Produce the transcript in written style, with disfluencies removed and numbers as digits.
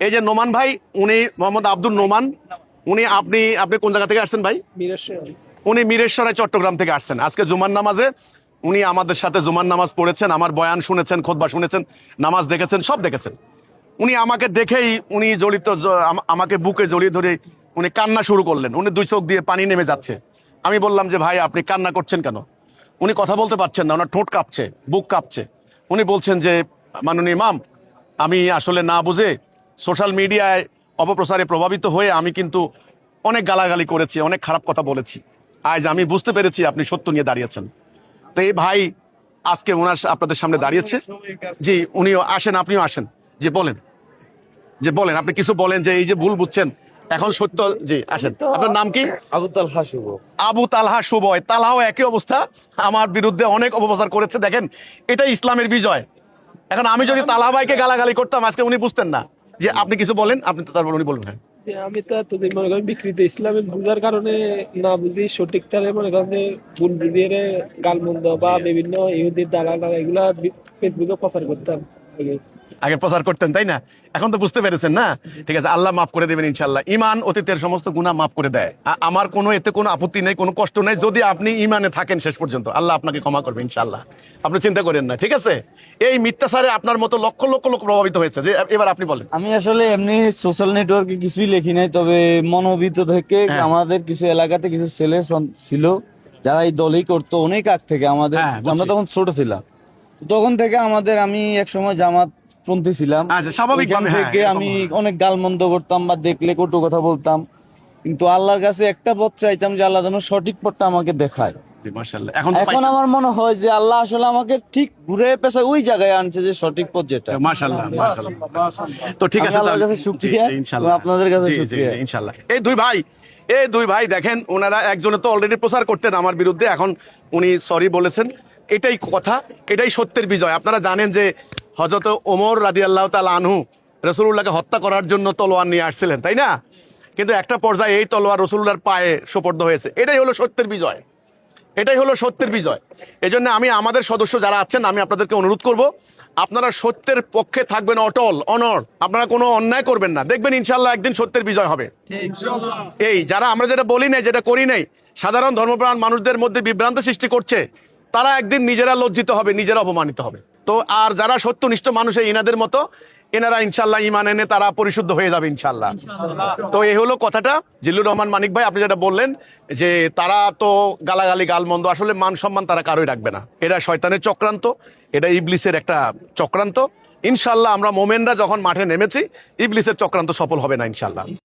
এই যে নোমান ভাই, উনি মোহাম্মদ আব্দুল নোমান, উনি আপনি আপনি কোন জায়গা থেকে আসছেন ভাই? উনি মিরেশ্বরায় চট্টগ্রাম থেকে আসছেন। আজকে জুমার নামাজে উনি আমাদের সাথে জুমার নামাজ পড়েছেন, আমার বয়ান শুনেছেন, খুতবা শুনেছেন, নামাজ দেখেছেন, সব দেখেছেন। উনি আমাকে দেখেই উনি আমাকে বুকে জড়িয়ে ধরে উনি কান্না শুরু করলেন। উনি দুই চোখ দিয়ে পানি নেমে যাচ্ছে। আমি বললাম যে ভাই আপনি কান্না করছেন কেন? উনি কথা বলতে পারছেন না, ওনার ঠোঁট কাঁপছে, বুক কাঁপছে। উনি বলছেন যে মাননীয় ইমাম, আমি আসলে না বুঝে সোশ্যাল মিডিয়ায় অপপ্রচারে প্রভাবিত হয়ে আমি কিন্তু অনেক গালাগালি করেছি, অনেক খারাপ কথা বলেছি। আজ আমি বুঝতে পেরেছি আপনি সত্য নিয়ে দাঁড়িয়েছেন। তো এই ভাই আজকে ওনার আপনাদের সামনে দাঁড়িয়েছে। জি, উনিও আসেন, আপনিও আসেন। বলেন আপনি কিছু বলেন যে এই যে ভুল বুঝছেন এখন সত্য। জি আসেন, আপনার নাম কি? আবু তালহা শুভ। আবু তালহা শুভ। তালহাও একই অবস্থা, আমার বিরুদ্ধে অনেক অপপ্রচার করেছে। দেখেন, এটাই ইসলামের বিজয়। এখন আমি যদি তালহা ভাইকে গালাগালি করতাম আজকে উনি বুঝতেন না। যে আপনি কিছু বলেন, আপনি তারপর উনি বলবেন। আমি তো এতদিন মনে করেন বিকৃত ইসলামের বুঝার কারণে না বুঝি সঠিকটারে মনে করেন যে ভুল বুঝিয়ে গালমন্দ বা বিভিন্ন ইহুদির দালাল এগুলা ফেসবুকে প্রচার করতাম আগে প্রচার করতেন, তাই না? এখন তো বুঝতে পেরেছেন না? ঠিক আছে, আল্লাহ মাফ করে দেবেন ইনশাল্লাহ। ইমান অতীতের সমস্ত গুনাহ মাফ করে দেয়। আমার কোনো এতে কোনো আপত্তি নেই, কোনো কষ্ট নেই, যদি আপনি ইমানে থাকেন শেষ পর্যন্ত। আল্লাহ আপনাকে ক্ষমা করবে ইনশাল্লাহ, আপনি চিন্তা করেন না। ঠিক আছে, এই মিথ্যাচারে আপনার মতো লক্ষ লক্ষ লোক প্রভাবিত হয়েছে। যে এবার আপনি বলেন। আমি আসলে এমনি সোশ্যাল নেটওয়ার্কে কিছুই লিখি নাই, তবে মনোবিত থেকে আমাদের কিছু এলাকাতে কিছু ছেলে ছিল যারা এই দলই করতো অনেক আগ থেকে আমাদের। আমরা তখন ছোট ছিলাম, তখন থেকে আমি একসময় জামাত পন্থী ছিলাম। স্বাভাবিক থেকে আমি অনেক গালমন্দ করতাম বা দেখলে কটু কথা বলতাম, কিন্তু আল্লাহর কাছে একটা পথ চাইতাম যে আল্লাহ যেন সঠিক পথটা আমাকে দেখায়। এখন আমার মনে হয় যে আল্লাহ আসলে আমাকে ঠিক ঘুরে পেছায় ওই জায়গায় আনছে যে সঠিক পথ যেটা। মাশাআল্লাহ, তো ঠিক আছে, আল্লাহর কাছে শুকরিয়া, আপনাদের কাছে শুকরিয়া ইনশাআল্লাহ। এই দুই ভাই দেখেন, ওনারা একজনে তো অলরেডি প্রচার করতেন আমার বিরুদ্ধে, এখন উনি সরি বলেছেন। এটাই কথা, এটাই সত্যের বিজয়। আপনারা জানেন যে হযরত ওমর রাদিয়াল্লাহু তাআলা আনহু রাসূলুল্লাহকে হত্যা করার জন্য তলোয়ার নিয়ে আসছিলেন, তাই না? কিন্তু একটা পর্যায়ে এই তলোয়ার রাসূলুল্লাহর পায়ে সোপর্দ হয়েছে। এটাই হলো সত্যের বিজয়, এটাই হলো সত্যের বিজয়। এই জন্য আমি আমাদের সদস্য যারা আছেন, আমি আপনাদেরকে অনুরোধ করব, আপনারা সত্যের পক্ষে থাকবেন, অটল অনড়। আপনারা কোনো অন্যায় করবেন না, দেখবেন ইনশাআল্লাহ একদিন সত্যের বিজয় হবে। এই যারা আমরা যেটা বলি নাই, যেটা করি নাই, সাধারণ ধর্মপ্রাণ মানুষদের মধ্যে বিভ্রান্তি সৃষ্টি করছে, তারা একদিন নিজেরা লজ্জিত হবে, নিজেরা অপমানিত হবে। তো আর যারা সত্যনিষ্ঠ মানুষ ইনাদের মতো, এনারা ইনশাল্লাহ ইমান এনে তারা পরিশুদ্ধ হয়ে যাবে ইনশাল্লাহ। তো এই হলো কথাটা। জিল্লুর রহমান মানিক ভাই, আপনি যেটা বললেন যে তারা তো গালাগালি গালমন্দ, আসলে মান সম্মান তারা কারোই রাখবে না। এটা শয়তানের চক্রান্ত, এটা ইবলিসের একটা চক্রান্ত। ইনশাল্লাহ আমরা মোমেনরা যখন মাঠে নেমেছি, ইবলিসের চক্রান্ত সফল হবে না ইনশাল্লাহ।